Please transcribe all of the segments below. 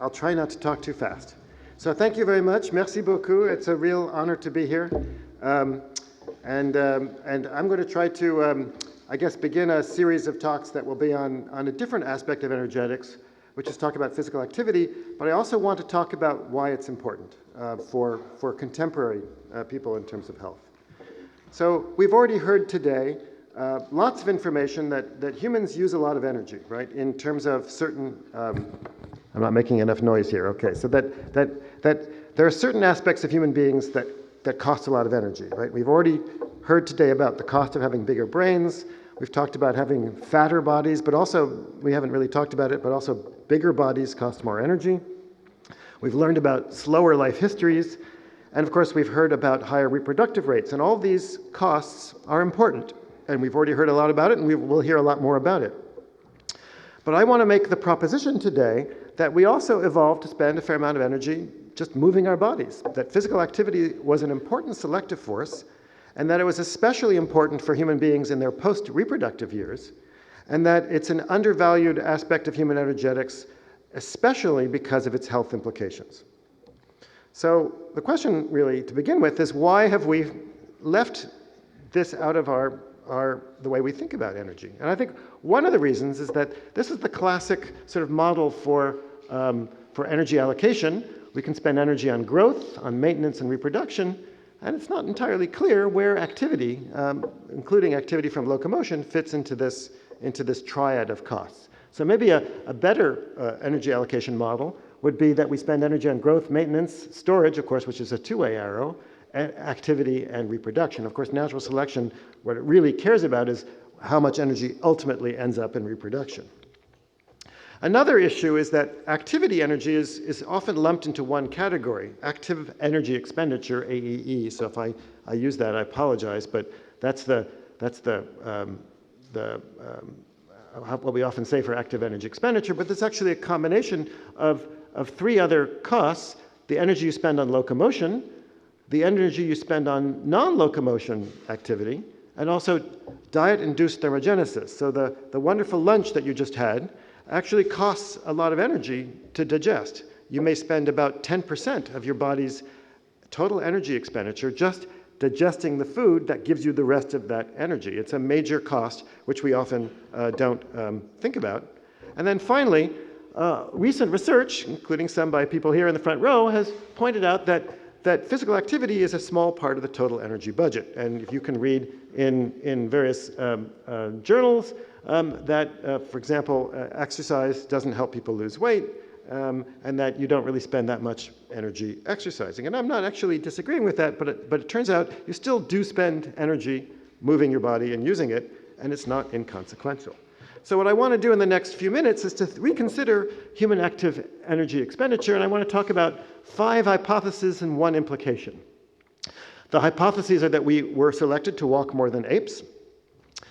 I'll try not to talk too fast. So thank you very much. Merci beaucoup. It's a real honor to be here. And I'm going to try to, I guess, begin a series of talks that will be on a different aspect of energetics, which is talk about physical activity, but I also want to talk about why it's important for contemporary people in terms of health. So we've already heard today lots of information that humans use a lot of energy, right, in terms of certain, I'm not making enough noise here, okay, so that there are certain aspects of human beings that cost a lot of energy, right? We've already heard today about the cost of having bigger brains. We've talked about having fatter bodies, but also, we haven't really talked about it, but also bigger bodies cost more energy. We've learned about slower life histories, and of course we've heard about higher reproductive rates, and all these costs are important, and we've already heard a lot about it, and we will hear a lot more about it. But I want to make the proposition today that we also evolved to spend a fair amount of energy just moving our bodies, that physical activity was an important selective force, and that it was especially important for human beings in their post-reproductive years, and that it's an undervalued aspect of human energetics, especially because of its health implications. So the question really to begin with is, why have we left this out of the way we think about energy? And I think one of the reasons is that this is the classic sort of model for energy allocation. We can spend energy on growth, on maintenance and reproduction, and it's not entirely clear where activity, including activity from locomotion, fits into this triad of costs. So maybe a better energy allocation model would be that we spend energy on growth, maintenance, storage, of course, which is a two-way arrow, and activity and reproduction. Of course, natural selection, what it really cares about is how much energy ultimately ends up in reproduction. Another issue is that activity energy is often lumped into one category, active energy expenditure, AEE. So if I use that, I apologize, but that's what we often say for active energy expenditure, but there's actually a combination of three other costs: the energy you spend on locomotion, the energy you spend on non-locomotion activity, and also diet-induced thermogenesis. So the wonderful lunch that you just had actually costs a lot of energy to digest. You may spend about 10% of your body's total energy expenditure just digesting the food that gives you the rest of that energy. It's a major cost, which we often don't think about. And then finally, recent research, including some by people here in the front row, has pointed out that physical activity is a small part of the total energy budget. And if you can read in various journals that, for example, exercise doesn't help people lose weight, and that you don't really spend that much energy exercising. And I'm not actually disagreeing with that, but it turns out you still do spend energy moving your body and using it, and it's not inconsequential. So what I want to do in the next few minutes is to reconsider human active energy expenditure, and I want to talk about 5 hypotheses and 1 implication. The hypotheses are that we were selected to walk more than apes.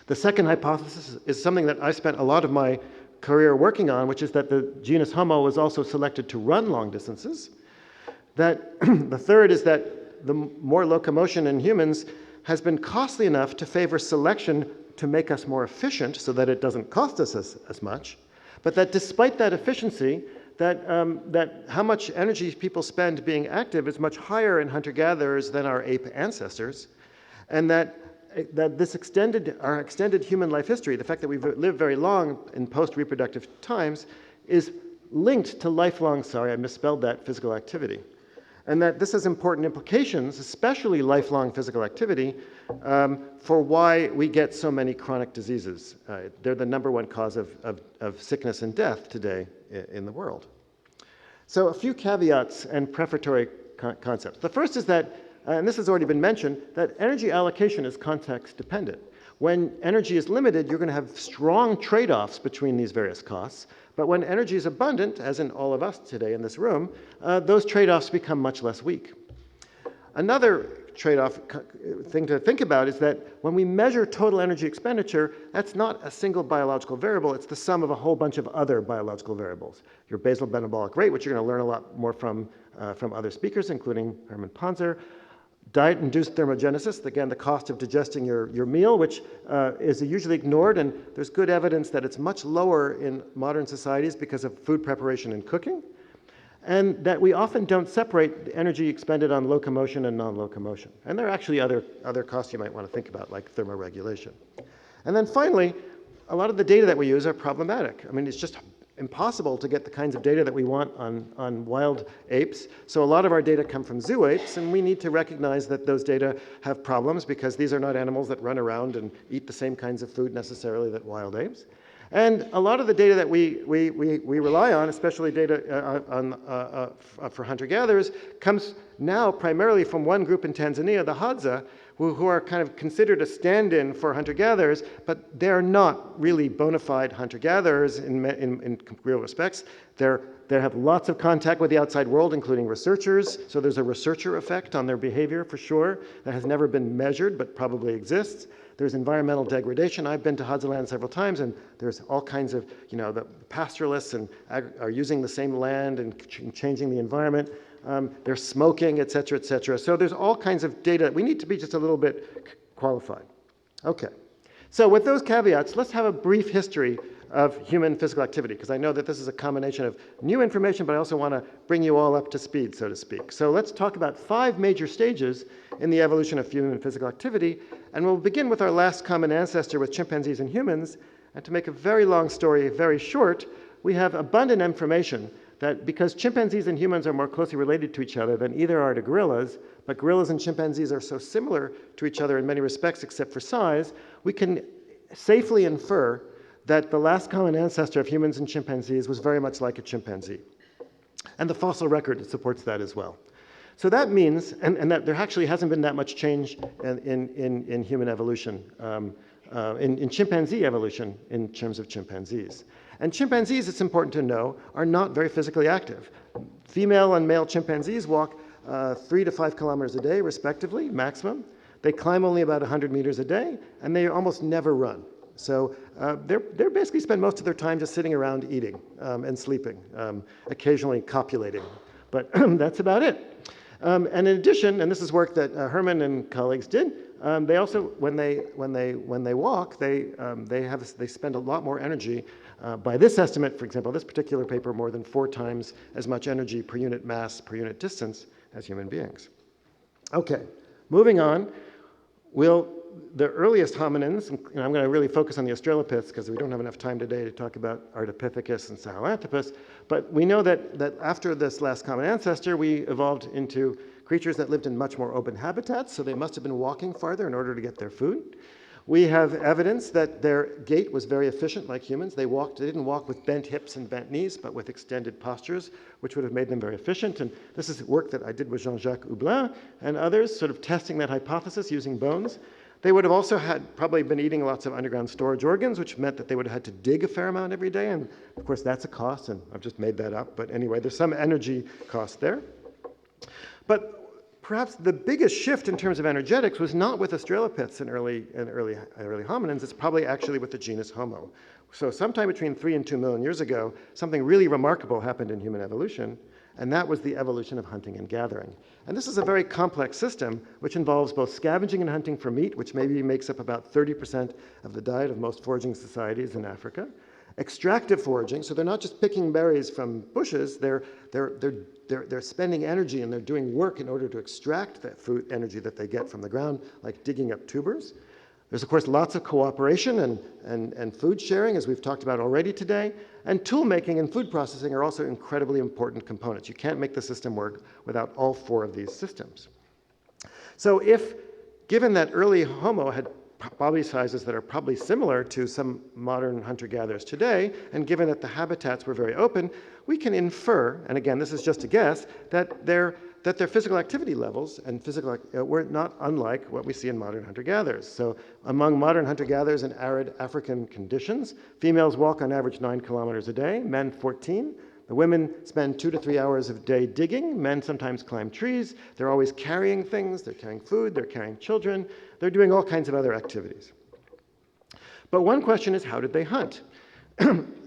The second hypothesis is something that I spent a lot of my career working on, which is that the genus Homo was also selected to run long distances. That the third is that the more locomotion in humans has been costly enough to favor selection to make us more efficient so that it doesn't cost us as much, but that despite that efficiency, that how much energy people spend being active is much higher in hunter-gatherers than our ape ancestors, and that this our extended human life history, the fact that we've lived very long in post-reproductive times, is linked to lifelong, sorry, I misspelled that, physical activity. And that this has important implications, especially lifelong physical activity, for why we get so many chronic diseases. They're the #1 cause of sickness and death today in the world. So a few caveats and prefatory concepts. The first is that, and this has already been mentioned, that energy allocation is context dependent. When energy is limited, you're going to have strong trade-offs between these various costs. But when energy is abundant, as in all of us today in this room, those trade-offs become much less weak. Another trade-off thing to think about is that when we measure total energy expenditure, that's not a single biological variable, it's the sum of a whole bunch of other biological variables. Your basal metabolic rate, which you're going to learn a lot more from other speakers, including Herman Ponzer. Diet-induced thermogenesis, again, the cost of digesting your meal, which is usually ignored, and there's good evidence that it's much lower in modern societies because of food preparation and cooking. and that we often don't separate the energy expended on locomotion and non-locomotion. And there are actually other costs you might want to think about, like thermoregulation. And then finally, a lot of the data that we use are problematic. I mean, it's just impossible to get the kinds of data that we want on wild apes. So a lot of our data come from zoo apes, and we need to recognize that those data have problems because these are not animals that run around and eat the same kinds of food necessarily that wild apes. And a lot of the data that we rely on, especially data for hunter-gatherers, comes now primarily from one group in Tanzania, the Hadza, who are kind of considered a stand-in for hunter-gatherers, but they're not really bona fide hunter-gatherers in real respects. They have lots of contact with the outside world, including researchers, so there's a researcher effect on their behavior for sure that has never been measured but probably exists. There's environmental degradation. I've been to Hadza land several times, and there's all kinds of, the pastoralists are using the same land and changing the environment. They're smoking, et cetera, et cetera. So there's all kinds of data. We need to be just a little bit qualified. Okay. So with those caveats, let's have a brief history of human physical activity, because I know that this is a combination of new information, but I also want to bring you all up to speed, so to speak. So let's talk about 5 major stages in the evolution of human physical activity, and we'll begin with our last common ancestor with chimpanzees and humans. And to make a very long story very short, we have abundant information that because chimpanzees and humans are more closely related to each other than either are to gorillas, but gorillas and chimpanzees are so similar to each other in many respects except for size, we can safely infer that the last common ancestor of humans and chimpanzees was very much like a chimpanzee. And the fossil record supports that as well. So that means, and that there actually hasn't been that much change in human evolution, in chimpanzee evolution in terms of chimpanzees. And chimpanzees, it's important to know, are not very physically active. Female and male chimpanzees walk 3 to 5 kilometers a day, respectively, maximum. They climb only about 100 meters a day, and they almost never run. So they basically spend most of their time just sitting around eating and sleeping, occasionally copulating. But that's about it. And in addition, and this is work that Herman and colleagues did, they also, when they walk, they spend a lot more energy. By this estimate, for example, this particular paper, more than 4 times as much energy per unit mass, per unit distance as human beings. Okay, moving on. The earliest hominins, and I'm going to really focus on the Australopiths because we don't have enough time today to talk about Ardipithecus and Sahelanthropus, but we know that after this last common ancestor, we evolved into creatures that lived in much more open habitats, so they must have been walking farther in order to get their food. We have evidence that their gait was very efficient like humans. They didn't walk with bent hips and bent knees, but with extended postures, which would have made them very efficient. And this is work that I did with Jean-Jacques Hublin and others, sort of testing that hypothesis using bones. They would have also probably been eating lots of underground storage organs, which meant that they would have had to dig a fair amount every day. And of course, that's a cost, and I've just made that up. But anyway, there's some energy cost there. But perhaps the biggest shift in terms of energetics was not with Australopiths and early hominins. It's probably actually with the genus Homo. So sometime between 3 and 2 million years ago, something really remarkable happened in human evolution, and that was the evolution of hunting and gathering. And this is a very complex system, which involves both scavenging and hunting for meat, which maybe makes up about 30% of the diet of most foraging societies in Africa. Extractive foraging, so they're not just picking berries from bushes, they're spending energy and they're doing work in order to extract that food energy that they get from the ground, like digging up tubers. There's, of course, lots of cooperation and food sharing, as we've talked about already today. And tool making and food processing are also incredibly important components. You can't make the system work without all 4 of these systems. So given that early Homo had body sizes that are probably similar to some modern hunter-gatherers today, and given that the habitats were very open, we can infer, and again, this is just a guess, that their physical activity levels and were not unlike what we see in modern hunter-gatherers. So among modern hunter-gatherers in arid African conditions, females walk on average 9 kilometers a day, men 14. The women spend 2 to 3 hours a day digging. Men sometimes climb trees. They're always carrying things. They're carrying food. They're carrying children. They're doing all kinds of other activities. But one question is, how did they hunt?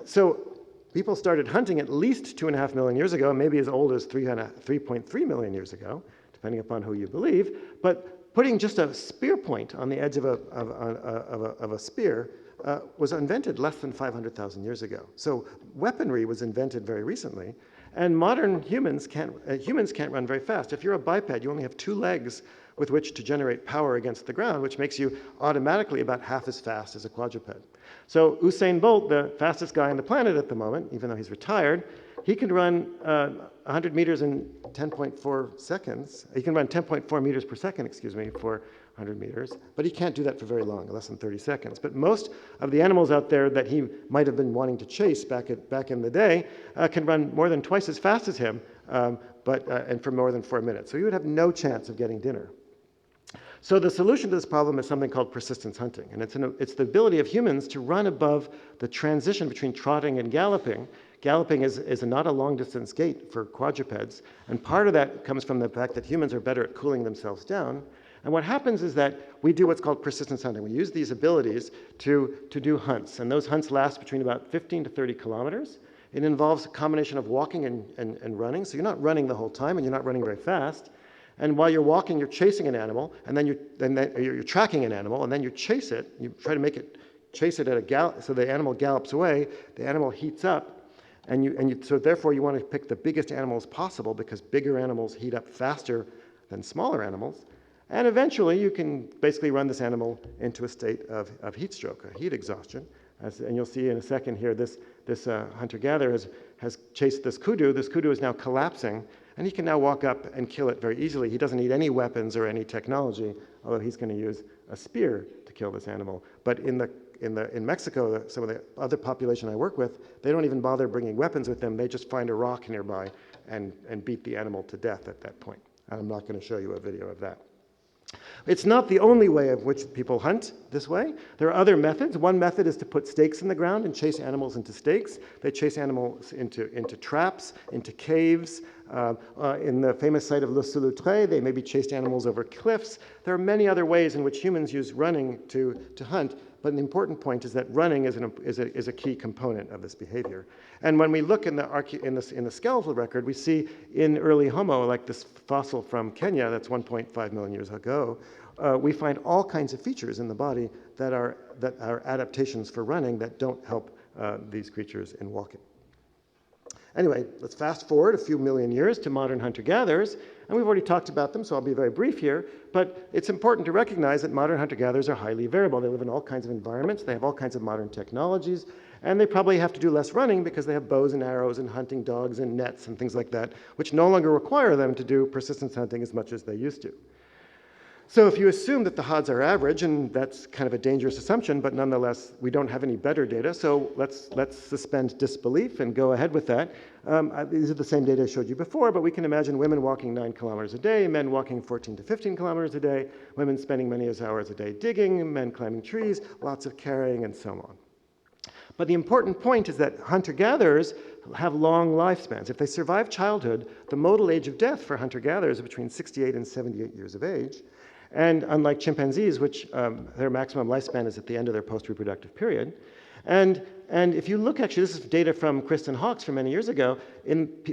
So people started hunting at least 2.5 million years ago, maybe as old as 3.3 million years ago, depending upon who you believe. But putting just a spear point on the edge of a spear was invented less than 500,000 years ago. So weaponry was invented very recently. And modern humans can't run very fast. If you're a biped, you only have 2 legs with which to generate power against the ground, which makes you automatically about half as fast as a quadruped. So Usain Bolt, the fastest guy on the planet at the moment, even though he's retired, he can run 100 meters in 10.4 seconds. He can run 10.4 meters per second, excuse me, for 100 meters, but he can't do that for very long, less than 30 seconds. But most of the animals out there that he might have been wanting to chase back in the day can run more than twice as fast as him, and for more than 4 minutes. So he would have no chance of getting dinner. So the solution to this problem is something called persistence hunting, and it's the ability of humans to run above the transition between trotting and galloping. Galloping is not a long-distance gait for quadrupeds, and part of that comes from the fact that humans are better at cooling themselves down. And what happens is that we do what's called persistence hunting. We use these abilities to do hunts, and those hunts last between about 15 to 30 kilometers. It involves a combination of walking and running, so you're not running the whole time, and you're not running very fast. And while you're walking, you're chasing an animal, and then you're tracking an animal, and then you chase it. You try to chase it at a gallop, so the animal gallops away. The animal heats up, so therefore you want to pick the biggest animals possible because bigger animals heat up faster than smaller animals. And eventually you can basically run this animal into a state of heat stroke, a heat exhaustion. And you'll see in a second here, this hunter-gatherer has chased this kudu. This kudu is now collapsing, and he can now walk up and kill it very easily. He doesn't need any weapons or any technology, although he's going to use a spear to kill this animal. But in Mexico, some of the other population I work with, they don't even bother bringing weapons with them. They just find a rock nearby and beat the animal to death at that point. And I'm not going to show you a video of that. It's not the only way of which people hunt this way. There are other methods. One method is to put stakes in the ground and chase animals into stakes. They chase animals into traps, into caves. In the famous site of Le Solutré, they maybe chased animals over cliffs. There are many other ways in which humans use running to hunt, but an important point is that running is a key component of this behavior. And when we look in the skeletal record, we see in early Homo, like this fossil from Kenya, that's 1.5 million years ago, we find all kinds of features in the body that are adaptations for running that don't help these creatures in walking. Anyway, let's fast forward a few million years to modern hunter-gatherers, and we've already talked about them, so I'll be very brief here, but it's important to recognize that modern hunter-gatherers are highly variable. They live in all kinds of environments, they have all kinds of modern technologies, and they probably have to do less running because they have bows and arrows and hunting dogs and nets and things like that, which no longer require them to do persistence hunting as much as they used to. So if you assume that the odds are average, and that's kind of a dangerous assumption, but nonetheless, we don't have any better data, so let's suspend disbelief and go ahead with that. These are the same data I showed you before, but we can imagine women walking 9 kilometers a day, men walking 14 to 15 kilometers a day, women spending many hours a day digging, men climbing trees, lots of carrying, and so on. But the important point is that hunter-gatherers have long lifespans. If they survive childhood, the modal age of death for hunter-gatherers is between 68 and 78 years of age. And unlike chimpanzees, which their maximum lifespan is at the end of their post-reproductive period. And if you look, actually, this is data from Kristen Hawkes from many years ago,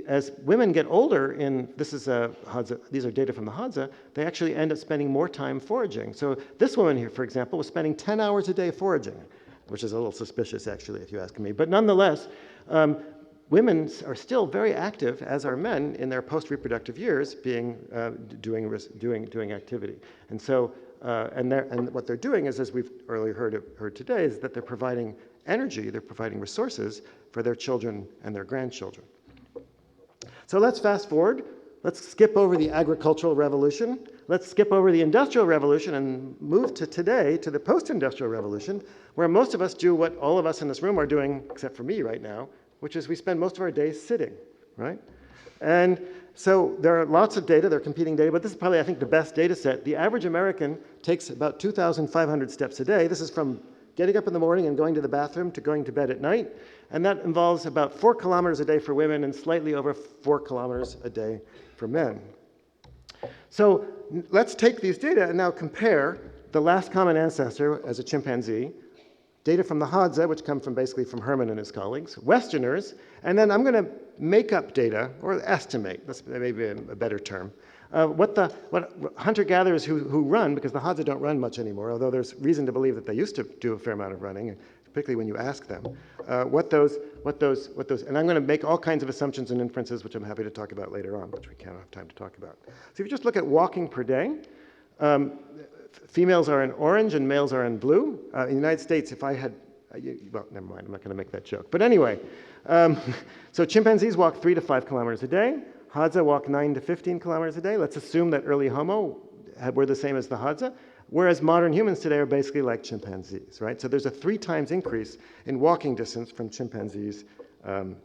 as women get older, these are data from the Hadza, they actually end up spending more time foraging. So this woman here, for example, was spending 10 hours a day foraging, which is a little suspicious, actually, if you ask me. But nonetheless, women are still very active, as are men, in their post-reproductive years, doing activity. And so, and what they're doing is, as we've earlier heard today, is that they're providing energy, they're providing resources for their children and their grandchildren. So let's fast forward. Let's skip over the agricultural revolution. Let's skip over the industrial revolution and move to today, to the post-industrial revolution, where most of us do what all of us in this room are doing, except for me right now, which is we spend most of our days sitting, right? And so there are lots of data, there are competing data, but this is probably, I think, the best data set. The average American takes about 2,500 steps a day. This is from getting up in the morning and going to the bathroom to going to bed at night. And that involves about 4 kilometers a day for women and slightly over 4 kilometers a day for men. So let's take these data and now compare the last common ancestor as a chimpanzee, data from the Hadza, which come from basically from Herman and his colleagues, Westerners, and then I'm going to make up data, or estimate, that's maybe a better term, what hunter-gatherers who run, because the Hadza don't run much anymore, although there's reason to believe that they used to do a fair amount of running, particularly when you ask them, what those, and I'm going to make all kinds of assumptions and inferences, which I'm happy to talk about later on, which we can't have time to talk about. So if you just look at walking per day, females are in orange and males are in blue. In the United States, if I had, well, never mind, I'm not going to make that joke. But anyway, so chimpanzees walk 3 to 5 kilometers a day. Hadza walk 9 to 15 kilometers a day. Let's assume that early Homo were the same as the Hadza, whereas modern humans today are basically like chimpanzees, right? So there's a 3 times increase in walking distance from chimpanzees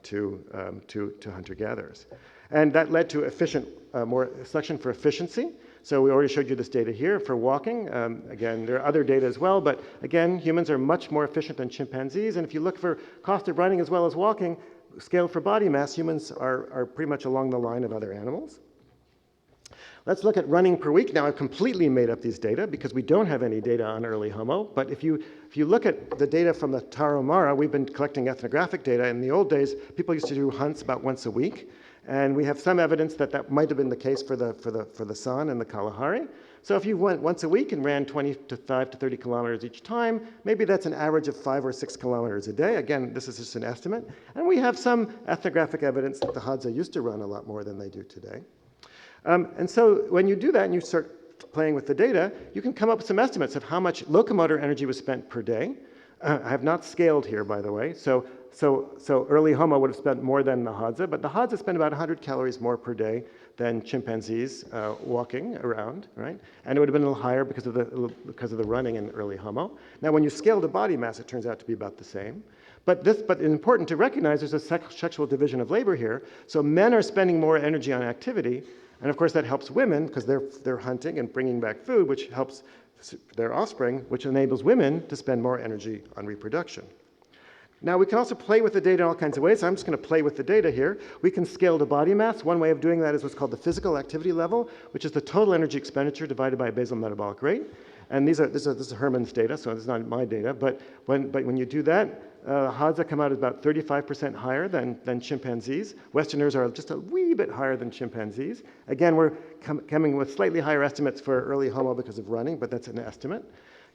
to hunter-gatherers. And that led to efficient, more selection for efficiency. So we already showed you this data here for walking. Again, there are other data as well, but again, humans are much more efficient than chimpanzees. And if you look for cost of running as well as walking, scaled for body mass, humans are pretty much along the line of other animals. Let's look at running per week. Now, I've completely made up these data because we don't have any data on early Homo. But if you look at the data from the Tarahumara, we've been collecting ethnographic data. In the old days, people used to do hunts about once a week. And we have some evidence that that might have been the case for the San and the Kalahari. So if you went once a week and ran 25 to 30 kilometers each time, maybe that's an average of 5 or 6 kilometers a day. Again, this is just an estimate. And we have some ethnographic evidence that the Hadza used to run a lot more than they do today. And so when you do that and you start playing with the data, you can come up with some estimates of how much locomotor energy was spent per day. I have not scaled here, by the way. So early Homo would have spent more than the Hadza, but the Hadza spent about 100 calories more per day than chimpanzees walking around, right? And it would have been a little higher because of the running in early Homo. Now, when you scale the body mass, it turns out to be about the same. But it's important to recognize there's a sexual division of labor here. So men are spending more energy on activity, and of course that helps women because they're hunting and bringing back food, which helps their offspring, which enables women to spend more energy on reproduction. Now, we can also play with the data in all kinds of ways. I'm just going to play with the data here. We can scale the body mass. One way of doing that is what's called the physical activity level, which is the total energy expenditure divided by basal metabolic rate. And this is Herman's data, so it's not my data. But when you do that, Hadza come out at about 35% higher than chimpanzees. Westerners are just a wee bit higher than chimpanzees. Again, we're coming with slightly higher estimates for early Homo because of running, but that's an estimate.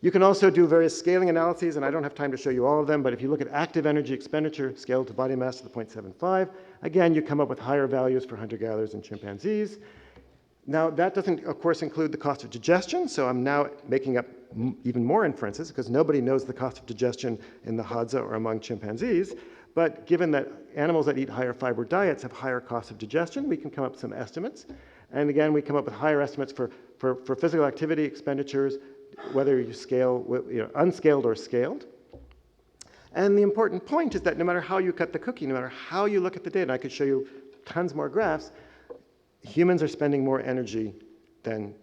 You can also do various scaling analyses, and I don't have time to show you all of them, but if you look at active energy expenditure scaled to body mass to the 0.75, again, you come up with higher values for hunter-gatherers and chimpanzees. Now, that doesn't, of course, include the cost of digestion, so I'm now making up even more inferences because nobody knows the cost of digestion in the Hadza or among chimpanzees. But given that animals that eat higher fiber diets have higher costs of digestion, we can come up with some estimates. And again, we come up with higher estimates for physical activity expenditures, whether you scale, unscaled or scaled. And the important point is that no matter how you cut the cookie, no matter how you look at the data, and I could show you tons more graphs, humans are spending more energy than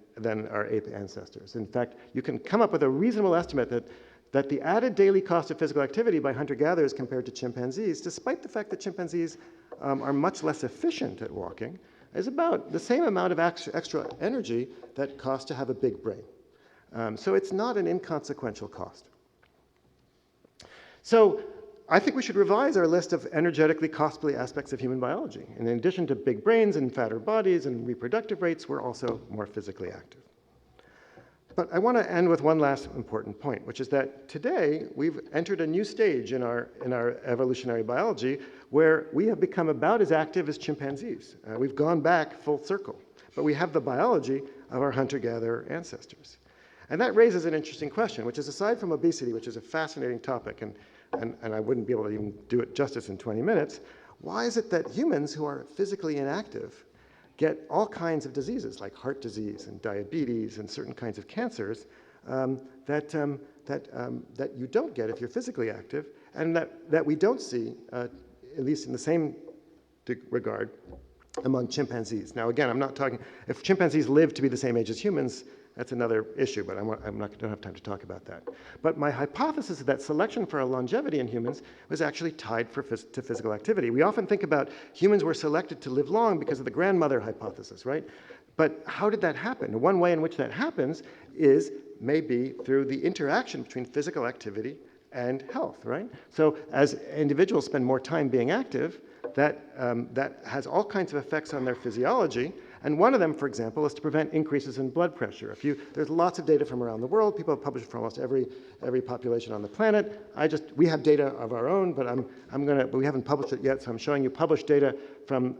our ape ancestors. In fact, you can come up with a reasonable estimate that the added daily cost of physical activity by hunter-gatherers compared to chimpanzees, despite the fact that chimpanzees are much less efficient at walking, is about the same amount of extra energy that costs to have a big brain. So it's not an inconsequential cost. So I think we should revise our list of energetically costly aspects of human biology. And in addition to big brains and fatter bodies and reproductive rates, we're also more physically active. But I want to end with one last important point, which is that today we've entered a new stage in our evolutionary biology where we have become about as active as chimpanzees. We've gone back full circle, but we have the biology of our hunter-gatherer ancestors. And that raises an interesting question, which is aside from obesity, which is a fascinating topic, and I wouldn't be able to even do it justice in 20 minutes, why is it that humans who are physically inactive get all kinds of diseases like heart disease and diabetes and certain kinds of cancers that you don't get if you're physically active, and that we don't see, at least in the same regard, among chimpanzees. Now, again, I'm not talking, if chimpanzees live to be the same age as humans, that's another issue, but don't have time to talk about that. But my hypothesis is that selection for our longevity in humans was actually tied to physical activity. We often think about humans were selected to live long because of the grandmother hypothesis, right? But how did that happen? One way in which that happens is maybe through the interaction between physical activity and health, right? So as individuals spend more time being active, that has all kinds of effects on their physiology, And one of them, for example, is to prevent increases in blood pressure. There's lots of data from around the world. People have published from almost every population on the planet. We have data of our own, but but we haven't published it yet, so I'm showing you published data from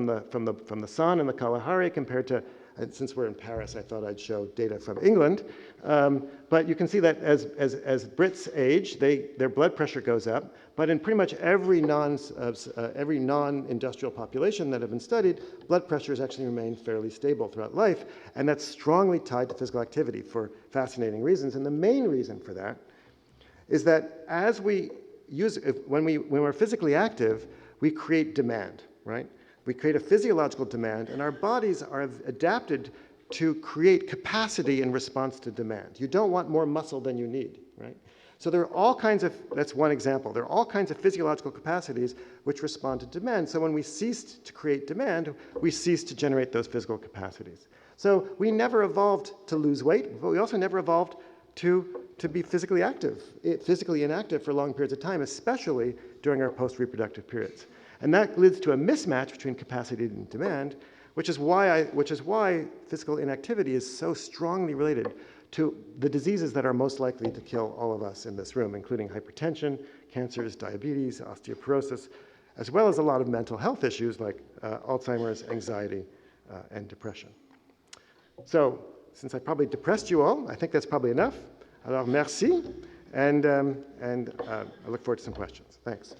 the Sun and the Kalahari compared to, since we're in Paris, I thought I'd show data from England. But you can see that as Brits age, their blood pressure goes up. But in pretty much every non-industrial population that have been studied, blood pressure has actually remained fairly stable throughout life. And that's strongly tied to physical activity for fascinating reasons. And the main reason for that is that as when we're physically active, we create demand, right? We create a physiological demand, and our bodies are adapted to create capacity in response to demand. You don't want more muscle than you need, right? So there are all kinds of, that's one example, there are all kinds of physiological capacities which respond to demand. So when we ceased to create demand, we ceased to generate those physical capacities. So we never evolved to lose weight, but we also never evolved to be physically inactive for long periods of time, especially during our post-reproductive periods. And that leads to a mismatch between capacity and demand, which is why physical inactivity is so strongly related to the diseases that are most likely to kill all of us in this room, including hypertension, cancers, diabetes, osteoporosis, as well as a lot of mental health issues like Alzheimer's, anxiety, and depression. So, since I probably depressed you all, I think that's probably enough. Alors, merci, and I look forward to some questions. Thanks.